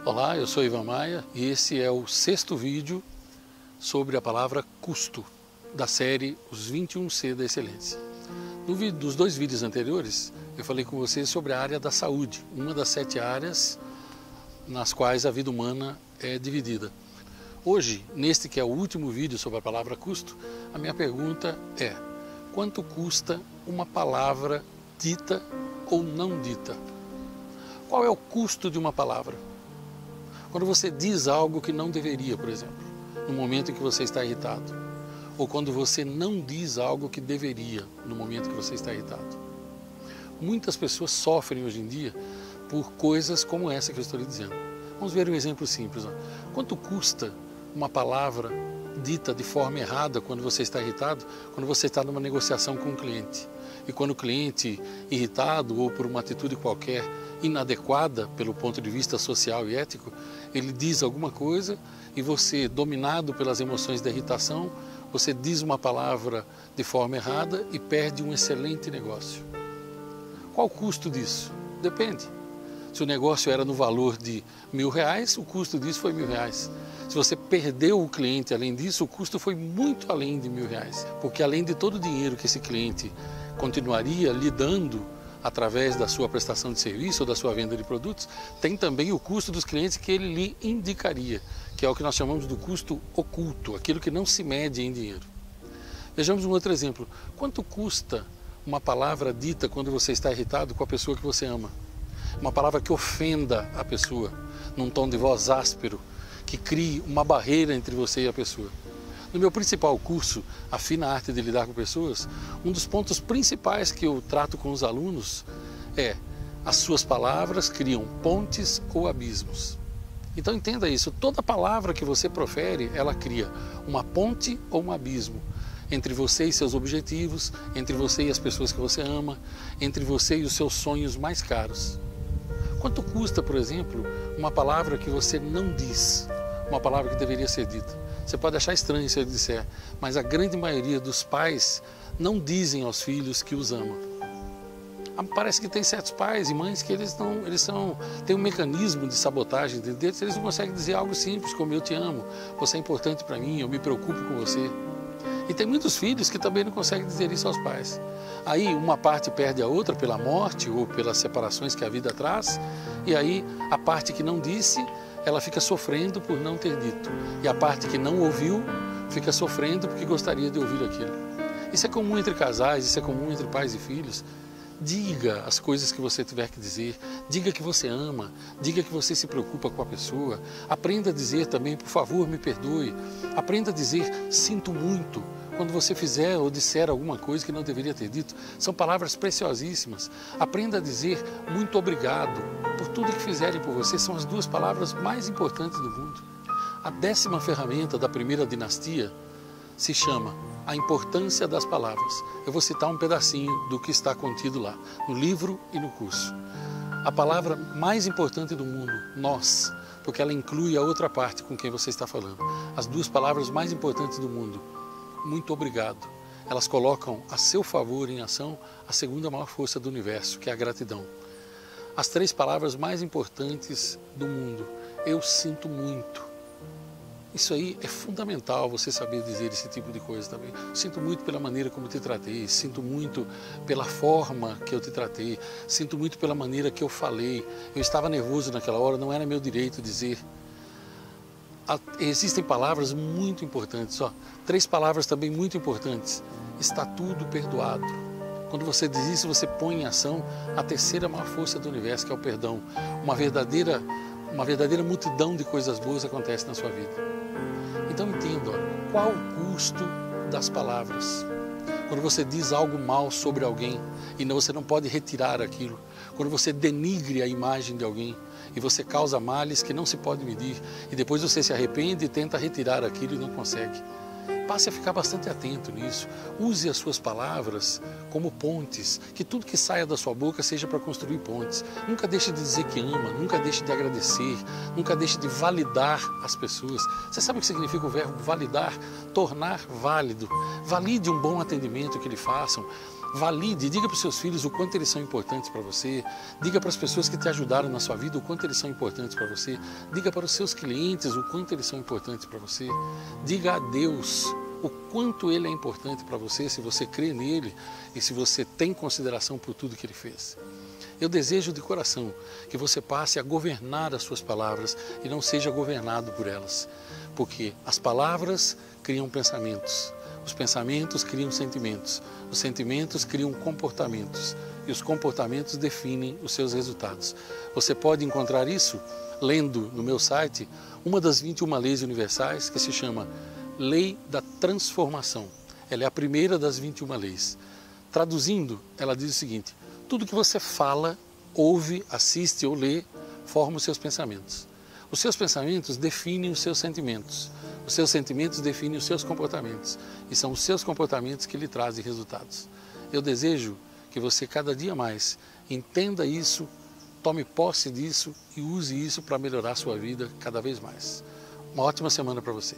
Olá, eu sou Ivan Maia e esse é o 6º vídeo sobre a palavra custo da série Os 21C da Excelência. Dos 2 vídeos anteriores, eu falei com vocês sobre a área da saúde, uma das 7 áreas nas quais a vida humana é dividida. Hoje, neste que é o último vídeo sobre a palavra custo, a minha pergunta é: quanto custa uma palavra dita ou não dita? Qual é o custo de uma palavra? Quando você diz algo que não deveria, por exemplo, no momento em que você está irritado, ou quando você não diz algo que deveria, no momento que você está irritado. Muitas pessoas sofrem hoje em dia por coisas como essa que eu estou lhe dizendo. Vamos ver um exemplo simples. Quanto custa uma palavra dita de forma errada quando você está irritado, quando você está numa negociação com um cliente? E quando o cliente, irritado ou por uma atitude qualquer inadequada pelo ponto de vista social e ético, ele diz alguma coisa e você, dominado pelas emoções da irritação, você diz uma palavra de forma errada e perde um excelente negócio. Qual o custo disso? Depende. Se o negócio era no valor de R$1.000, o custo disso foi R$1.000. Se você perdeu o cliente além disso, o custo foi muito além de R$1.000. Porque além de todo o dinheiro que esse cliente continuaria lhe dando através da sua prestação de serviço ou da sua venda de produtos, tem também o custo dos clientes que ele lhe indicaria, que é o que nós chamamos do custo oculto, aquilo que não se mede em dinheiro. Vejamos um outro exemplo. Quanto custa uma palavra dita quando você está irritado com a pessoa que você ama? Uma palavra que ofenda a pessoa, num tom de voz áspero, que crie uma barreira entre você e a pessoa. No meu principal curso, A Fina Arte de Lidar com Pessoas, um dos pontos principais que eu trato com os alunos é: as suas palavras criam pontes ou abismos. Então entenda isso, toda palavra que você profere, ela cria uma ponte ou um abismo entre você e seus objetivos, entre você e as pessoas que você ama, entre você e os seus sonhos mais caros. Quanto custa, por exemplo, uma palavra que você não diz, uma palavra que deveria ser dita? Você pode achar estranho se eu disser, mas a grande maioria dos pais não dizem aos filhos que os amam. Parece que tem certos pais e mães que têm um mecanismo de sabotagem dentro deles, eles não conseguem dizer algo simples como: eu te amo, você é importante para mim, eu me preocupo com você. E tem muitos filhos que também não conseguem dizer isso aos pais. Aí uma parte perde a outra pela morte ou pelas separações que a vida traz, e aí a parte que não disse, ela fica sofrendo por não ter dito. E a parte que não ouviu fica sofrendo porque gostaria de ouvir aquilo. Isso é comum entre casais, isso é comum entre pais e filhos. Diga as coisas que você tiver que dizer, diga que você ama, diga que você se preocupa com a pessoa. Aprenda a dizer também: por favor, me perdoe. Aprenda a dizer: sinto muito, quando você fizer ou disser alguma coisa que não deveria ter dito. São palavras preciosíssimas. Aprenda a dizer: muito obrigado por tudo que fizerem por você. São as 2 palavras mais importantes do mundo. A 10ª ferramenta da primeira dinastia se chama A Importância das Palavras. Eu vou citar um pedacinho do que está contido lá, no livro e no curso. A palavra mais importante do mundo, nós, porque ela inclui a outra parte com quem você está falando. As 2 palavras mais importantes do mundo, muito obrigado. Elas colocam a seu favor em ação a 2ª maior força do universo, que é a gratidão. As 3 palavras mais importantes do mundo, eu sinto muito. Isso aí é fundamental, você saber dizer esse tipo de coisa também. Sinto muito pela maneira como te tratei, sinto muito pela forma que eu te tratei, sinto muito pela maneira que eu falei. Eu estava nervoso naquela hora, não era meu direito dizer. Existem palavras muito importantes, 3 palavras também muito importantes. Está tudo perdoado. Quando você diz isso, você põe em ação a 3ª maior força do universo, que é o perdão. Uma verdadeira multidão de coisas boas acontece na sua vida. Então entenda, qual o custo das palavras? Quando você diz algo mal sobre alguém e você não pode retirar aquilo, quando você denigre a imagem de alguém e você causa males que não se pode medir e depois você se arrepende e tenta retirar aquilo e não consegue. Passe a ficar bastante atento nisso. Use as suas palavras como pontes, que tudo que saia da sua boca seja para construir pontes. Nunca deixe de dizer que ama, nunca deixe de agradecer, nunca deixe de validar as pessoas. Você sabe o que significa o verbo validar? Tornar válido. Valide um bom atendimento que lhe façam. Valide, diga para os seus filhos o quanto eles são importantes para você, diga para as pessoas que te ajudaram na sua vida o quanto eles são importantes para você, diga para os seus clientes o quanto eles são importantes para você, diga a Deus o quanto Ele é importante para você, se você crê nele e se você tem consideração por tudo que Ele fez. Eu desejo de coração que você passe a governar as suas palavras e não seja governado por elas, porque as palavras criam pensamentos, os pensamentos criam sentimentos, os sentimentos criam comportamentos e os comportamentos definem os seus resultados. Você pode encontrar isso lendo no meu site uma das 21 leis universais, que se chama Lei da Transformação. Ela é a primeira das 21 leis. Traduzindo, ela diz o seguinte: tudo que você fala, ouve, assiste ou lê, forma os seus pensamentos. Os seus pensamentos definem os seus sentimentos. Os seus sentimentos definem os seus comportamentos. E são os seus comportamentos que lhe trazem resultados. Eu desejo que você cada dia mais entenda isso, tome posse disso e use isso para melhorar a sua vida cada vez mais. Uma ótima semana para você.